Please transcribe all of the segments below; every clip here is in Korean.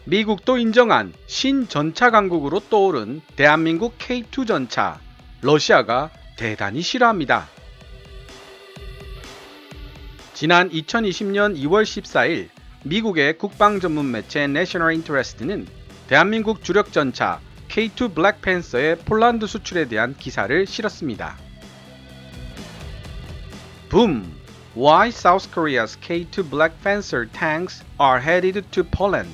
미국도 인정한 신전차 강국으로 떠오른 대한민국 K2 전차, 러시아가 대단히 싫어합니다. 지난 2020년 2월 14일 미국의 국방 전문 매체 내셔널 인터레스트는 대한민국 주력 전차 K2 블랙팬서의 폴란드 수출에 대한 기사를 실었습니다. Boom! Why South Korea's K2 Black Panther tanks are headed to Poland?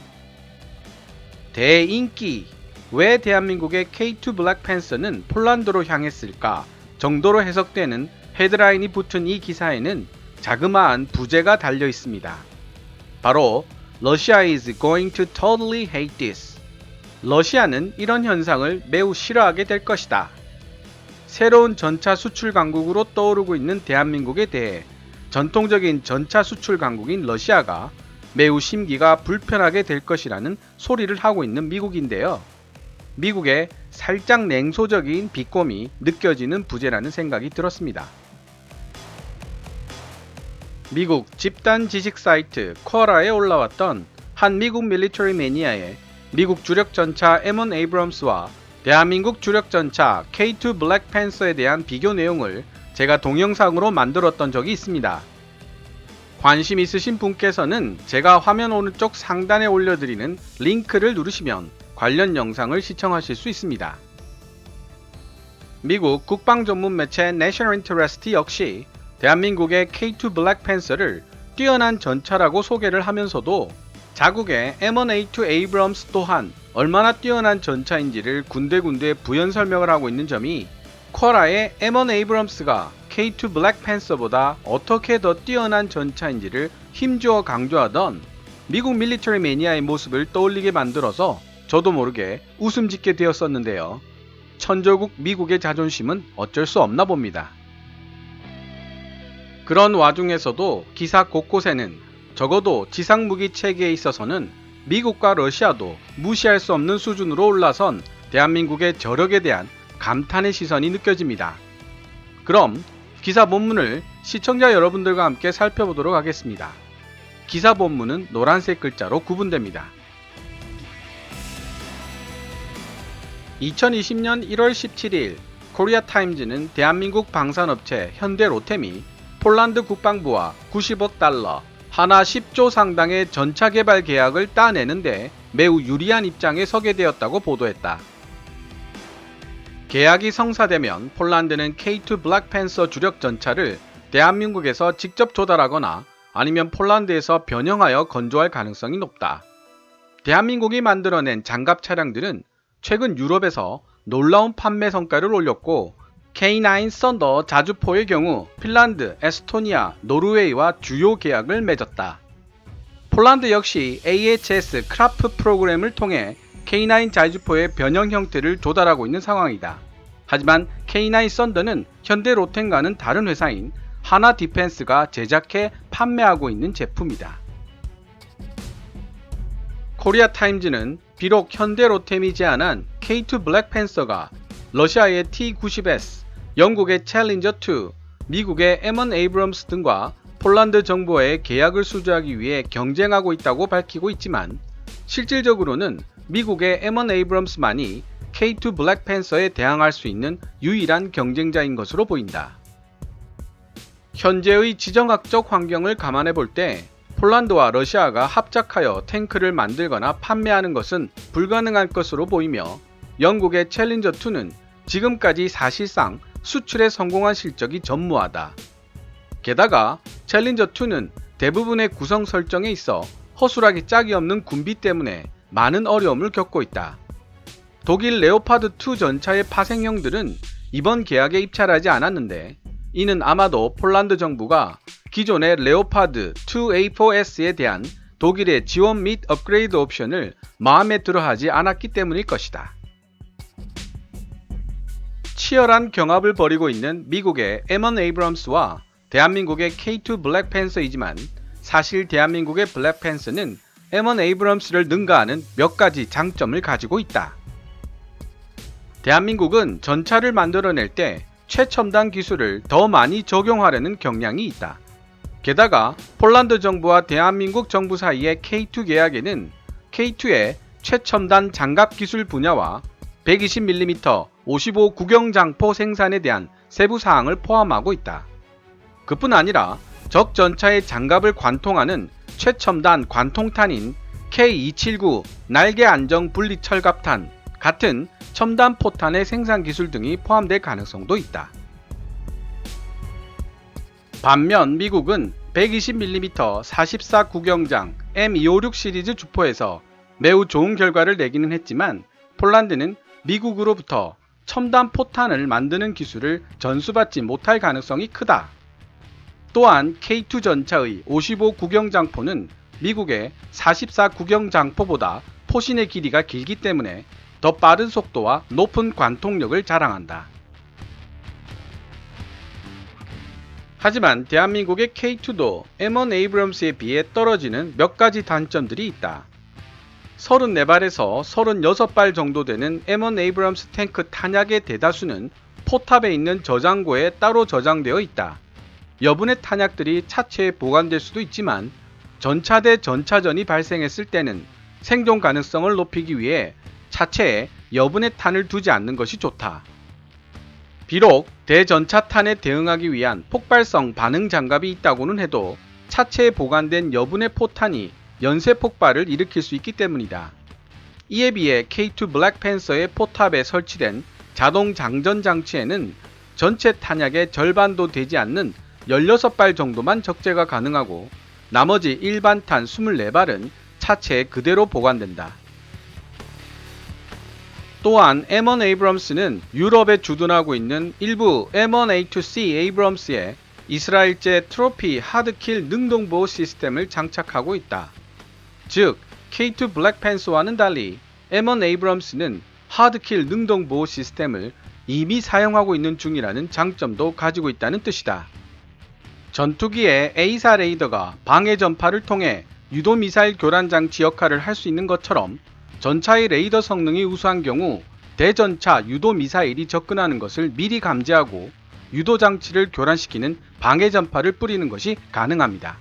대인기! 왜 대한민국의 K2 블랙팬서는 폴란드로 향했을까? 정도로 해석되는 헤드라인이 붙은 이 기사에는 자그마한 부제가 달려 있습니다. 바로 Russia is going to totally hate this. 러시아는 이런 현상을 매우 싫어하게 될 것이다. 새로운 전차 수출 강국으로 떠오르고 있는 대한민국에 대해 전통적인 전차 수출 강국인 러시아가 매우 심기가 불편하게 될 것이라는 소리를 하고 있는 미국인데요. 미국의 살짝 냉소적인 비꼼이 느껴지는 부제라는 생각이 들었습니다. 미국 집단 지식 사이트 쿼라에 올라왔던 한 미국 밀리터리 매니아의 미국 주력 전차 M1 에이브럼스와 대한민국 주력 전차 K2 블랙팬서에 대한 비교 내용을 제가 동영상으로 만들었던 적이 있습니다. 관심 있으신 분께서는 제가 화면 오른쪽 상단에 올려드리는 링크를 누르시면 관련 영상을 시청하실 수 있습니다. 미국 국방 전문 매체 내셔널 인터레스트 역시 대한민국의 K2 블랙팬서를 뛰어난 전차라고 소개를 하면서도 자국의 M1A2 에이브럼스 또한 얼마나 뛰어난 전차인지를 군데군데 부연 설명을 하고 있는 점이 쿼라의 M1 에이브럼스가 K2 블랙팬서보다 어떻게 더 뛰어난 전차인지를 힘주어 강조하던 미국 밀리터리 매니아의 모습을 떠올리게 만들어서 저도 모르게 웃음 짓게 되었었는데요. 천조국 미국의 자존심은 어쩔 수 없나 봅니다. 그런 와중에서도 기사 곳곳에는 적어도 지상무기 체계에 있어서는 미국과 러시아도 무시할 수 없는 수준으로 올라선 대한민국의 저력에 대한 감탄의 시선이 느껴집니다. 그럼 기사 본문을 시청자 여러분들과 함께 살펴보도록 하겠습니다. 기사 본문은 노란색 글자로 구분됩니다. 2020년 1월 17일 코리아타임즈는 대한민국 방산업체 현대로템이 폴란드 국방부와 90억 달러, 하나 10조 상당의 전차 개발 계약을 따내는데 매우 유리한 입장에 서게 되었다고 보도했다. 계약이 성사되면 폴란드는 K2 블랙팬서 주력 전차를 대한민국에서 직접 조달하거나 아니면 폴란드에서 변형하여 건조할 가능성이 높다. 대한민국이 만들어낸 장갑 차량들은 최근 유럽에서 놀라운 판매 성과를 올렸고 K9 썬더 자주포의 경우 핀란드, 에스토니아, 노르웨이와 주요 계약을 맺었다. 폴란드 역시 AHS 크라프 프로그램을 통해 K9 자주포의 변형 형태를 조달하고 있는 상황이다. 하지만 K9 썬더는 현대 로템과는 다른 회사인 하나 디펜스가 제작해 판매하고 있는 제품이다. 코리아타임즈는 비록 현대 로템이 제안한 K2 블랙팬서가 러시아의 T-90S, 영국의 챌린저2, 미국의 M1 에이브럼스 등과 폴란드 정부와의 계약을 수주하기 위해 경쟁하고 있다고 밝히고 있지만 실질적으로는 미국의 M1 에이브럼스만이 K2 블랙팬서에 대항할 수 있는 유일한 경쟁자인 것으로 보인다. 현재의 지정학적 환경을 감안해 볼 때 폴란드와 러시아가 합작하여 탱크를 만들거나 판매하는 것은 불가능할 것으로 보이며 영국의 챌린저2는 지금까지 사실상 수출에 성공한 실적이 전무하다. 게다가 챌린저2는 대부분의 구성 설정에 있어 허술하기 짝이 없는 군비 때문에 많은 어려움을 겪고 있다. 독일 레오파드2 전차의 파생형들은 이번 계약에 입찰하지 않았는데 이는 아마도 폴란드 정부가 기존의 레오파드 2A4S에 대한 독일의 지원 및 업그레이드 옵션을 마음에 들어하지 않았기 때문일 것이다. 치열한 경합을 벌이고 있는 미국의 M1 에이브럼스와 대한민국의 K2 블랙팬서이지만 사실 대한민국의 블랙팬서는 M1 에이브럼스를 능가하는 몇 가지 장점을 가지고 있다. 대한민국은 전차를 만들어낼 때 최첨단 기술을 더 많이 적용하려는 경향이 있다. 게다가 폴란드 정부와 대한민국 정부 사이의 K2 계약에는 K2의 최첨단 장갑 기술 분야와 120mm 55 구경장포 생산에 대한 세부 사항을 포함하고 있다. 그뿐 아니라 적 전차의 장갑을 관통하는 최첨단 관통탄인 K279 날개 안정 분리 철갑탄 같은 첨단 포탄의 생산 기술 등이 포함될 가능성도 있다. 반면 미국은 120mm 44 구경장 M256 시리즈 주포에서 매우 좋은 결과를 내기는 했지만 폴란드는 미국으로부터 첨단 포탄을 만드는 기술을 전수받지 못할 가능성이 크다. 또한 K2 전차의 55 구경장포는 미국의 44 구경장포보다 포신의 길이가 길기 때문에 더 빠른 속도와 높은 관통력을 자랑한다. 하지만 대한민국의 K2도 M1 에이브럼스에 비해 떨어지는 몇 가지 단점들이 있다. 34발에서 36발 정도 되는 M1 에이브럼스 탱크 탄약의 대다수는 포탑에 있는 저장고에 따로 저장되어 있다. 여분의 탄약들이 차체에 보관될 수도 있지만 전차 대 전차전이 발생했을 때는 생존 가능성을 높이기 위해 차체에 여분의 탄을 두지 않는 것이 좋다. 비록 대전차탄에 대응하기 위한 폭발성 반응 장갑이 있다고는 해도 차체에 보관된 여분의 포탄이 연쇄 폭발을 일으킬 수 있기 때문이다. 이에 비해 K2 블랙팬서의 포탑에 설치된 자동 장전 장치에는 전체 탄약의 절반도 되지 않는 16발 정도만 적재가 가능하고 나머지 일반탄 24발은 차체에 그대로 보관된다. 또한 M1 에이브럼스는 유럽에 주둔하고 있는 일부 M1A2C 에이브럼스에 이스라엘제 트로피 하드킬 능동보호 시스템을 장착하고 있다. 즉 K2 블랙팬서와는 달리 M1 에이브럼스는 하드킬 능동보호 시스템을 이미 사용하고 있는 중이라는 장점도 가지고 있다는 뜻이다. 전투기의 A4 레이더가 방해 전파를 통해 유도미사일 교란 장치 역할을 할 수 있는 것처럼 전차의 레이더 성능이 우수한 경우 대전차 유도미사일이 접근하는 것을 미리 감지하고 유도장치를 교란시키는 방해 전파를 뿌리는 것이 가능합니다.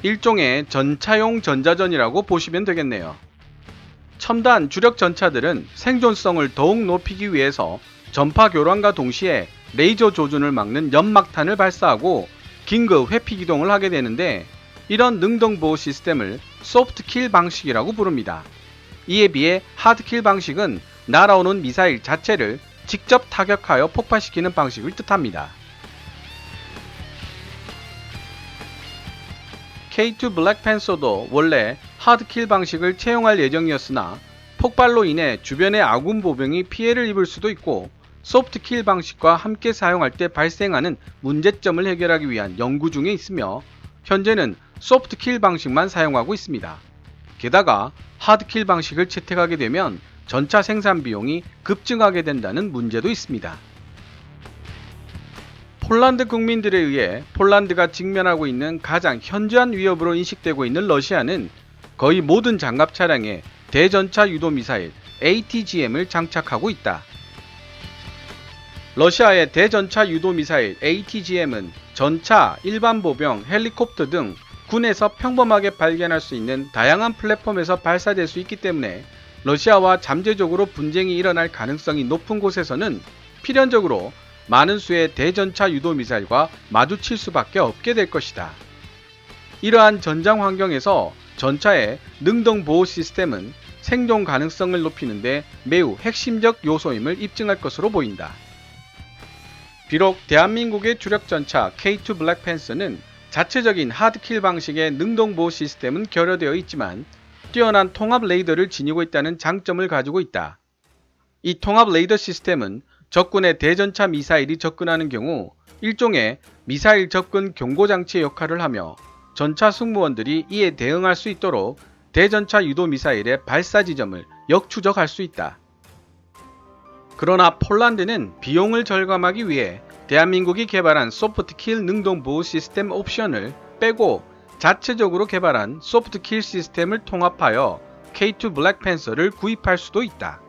일종의 전차용 전자전이라고 보시면 되겠네요. 첨단 주력 전차들은 생존성을 더욱 높이기 위해서 전파 교란과 동시에 레이저 조준을 막는 연막탄을 발사하고 긴급 회피 기동을 하게 되는데 이런 능동보호 시스템을 소프트킬 방식이라고 부릅니다. 이에 비해 하드킬 방식은 날아오는 미사일 자체를 직접 타격하여 폭파시키는 방식을 뜻합니다. K2 블랙팬서도 원래 하드킬 방식을 채용할 예정이었으나 폭발로 인해 주변의 아군 보병이 피해를 입을 수도 있고 소프트킬 방식과 함께 사용할 때 발생하는 문제점을 해결하기 위한 연구 중에 있으며 현재는 소프트킬 방식만 사용하고 있습니다. 게다가 하드킬 방식을 채택하게 되면 전차 생산 비용이 급증하게 된다는 문제도 있습니다. 폴란드 국민들에 의해 폴란드가 직면하고 있는 가장 현저한 위협으로 인식되고 있는 러시아는 거의 모든 장갑 차량에 대전차 유도 미사일 ATGM을 장착하고 있다. 러시아의 대전차 유도 미사일 ATGM은 전차, 일반 보병, 헬리콥터 등 군에서 평범하게 발견할 수 있는 다양한 플랫폼에서 발사될 수 있기 때문에 러시아와 잠재적으로 분쟁이 일어날 가능성이 높은 곳에서는 필연적으로 많은 수의 대전차 유도 미사일과 마주칠 수밖에 없게 될 것이다. 이러한 전장 환경에서 전차의 능동 보호 시스템은 생존 가능성을 높이는 데 매우 핵심적 요소임을 입증할 것으로 보인다. 비록 대한민국의 주력 전차 K2 블랙팬서는 자체적인 하드킬 방식의 능동보호 시스템은 결여되어 있지만 뛰어난 통합 레이더를 지니고 있다는 장점을 가지고 있다. 이 통합 레이더 시스템은 적군의 대전차 미사일이 접근하는 경우 일종의 미사일 접근 경고장치의 역할을 하며 전차 승무원들이 이에 대응할 수 있도록 대전차 유도 미사일의 발사 지점을 역추적할 수 있다. 그러나 폴란드는 비용을 절감하기 위해 대한민국이 개발한 소프트킬 능동보호 시스템 옵션을 빼고 자체적으로 개발한 소프트킬 시스템을 통합하여 K2 블랙팬서를 구입할 수도 있다.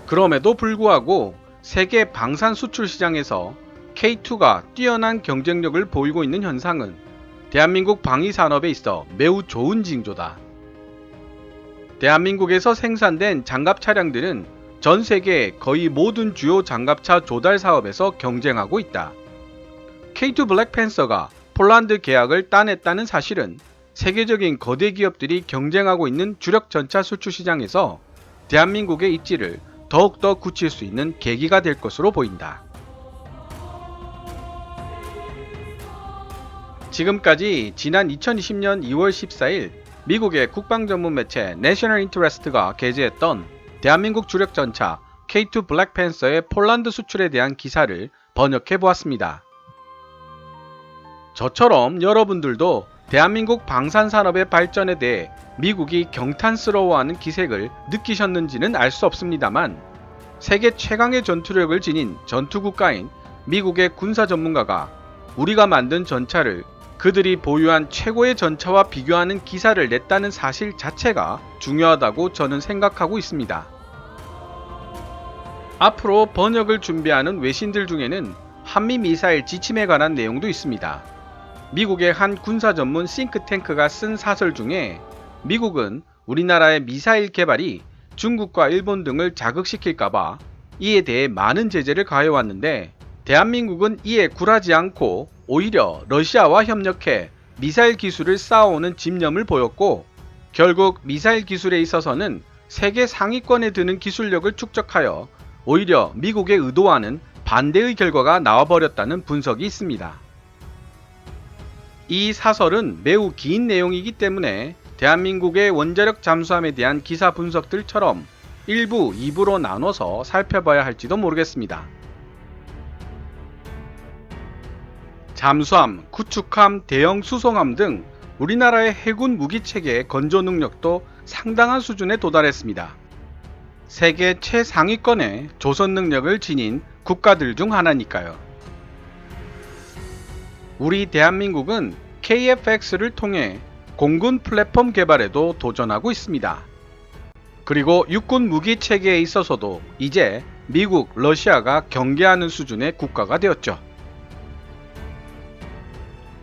그럼에도 불구하고 세계 방산 수출 시장에서 K2가 뛰어난 경쟁력을 보이고 있는 현상은 대한민국 방위 산업에 있어 매우 좋은 징조다. 대한민국에서 생산된 장갑 차량들은 전 세계 거의 모든 주요 장갑차 조달 사업에서 경쟁하고 있다. K2 블랙팬서가 폴란드 계약을 따냈다는 사실은 세계적인 거대 기업들이 경쟁하고 있는 주력 전차 수출 시장에서 대한민국의 입지를 더욱더 굳힐 수 있는 계기가 될 것으로 보인다. 지금까지 지난 2020년 2월 14일 미국의 국방 전문 매체 내셔널 인터레스트가 게재했던 대한민국 주력 전차 K2 블랙팬서의 폴란드 수출에 대한 기사를 번역해 보았습니다. 저처럼 여러분들도 대한민국 방산산업의 발전에 대해 미국이 경탄스러워하는 기색을 느끼셨는지는 알 수 없습니다만 세계 최강의 전투력을 지닌 전투국가인 미국의 군사 전문가가 우리가 만든 전차를 그들이 보유한 최고의 전차와 비교하는 기사를 냈다는 사실 자체가 중요하다고 저는 생각하고 있습니다. 앞으로 번역을 준비하는 외신들 중에는 한미 미사일 지침에 관한 내용도 있습니다. 미국의 한 군사 전문 싱크탱크가 쓴 사설 중에 미국은 우리나라의 미사일 개발이 중국과 일본 등을 자극시킬까봐 이에 대해 많은 제재를 가해왔는데 대한민국은 이에 굴하지 않고 오히려 러시아와 협력해 미사일 기술을 쌓아오는 집념을 보였고 결국 미사일 기술에 있어서는 세계 상위권에 드는 기술력을 축적하여 오히려 미국의 의도와는 반대의 결과가 나와버렸다는 분석이 있습니다. 이 사설은 매우 긴 내용이기 때문에 대한민국의 원자력 잠수함에 대한 기사 분석들처럼 1부, 2부로 나눠서 살펴봐야 할지도 모르겠습니다. 잠수함, 구축함, 대형 수송함 등 우리나라의 해군 무기체계의 건조 능력도 상당한 수준에 도달했습니다. 세계 최상위권의 조선 능력을 지닌 국가들 중 하나니까요. 우리 대한민국은 KF-X를 통해 공군 플랫폼 개발에도 도전하고 있습니다. 그리고 육군 무기 체계에 있어서도 이제 미국, 러시아가 경계하는 수준의 국가가 되었죠.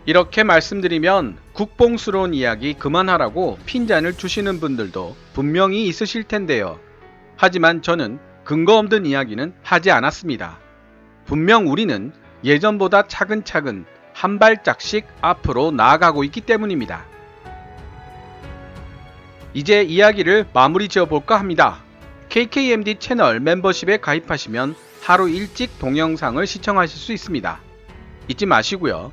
이렇게 말씀드리면 국뽕스러운 이야기 그만하라고 핀잔을 주시는 분들도 분명히 있으실 텐데요. 하지만 저는 근거 없는 이야기는 하지 않았습니다. 분명 우리는 예전보다 차근차근 한 발짝씩 앞으로 나아가고 있기 때문입니다. 이제 이야기를 마무리 지어볼까 합니다. KKMD 채널 멤버십에 가입하시면 하루 일찍 동영상을 시청하실 수 있습니다. 잊지 마시고요.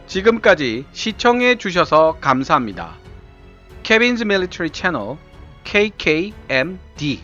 지금까지 시청해 주셔서 감사합니다. Kevin's Military Channel KKMD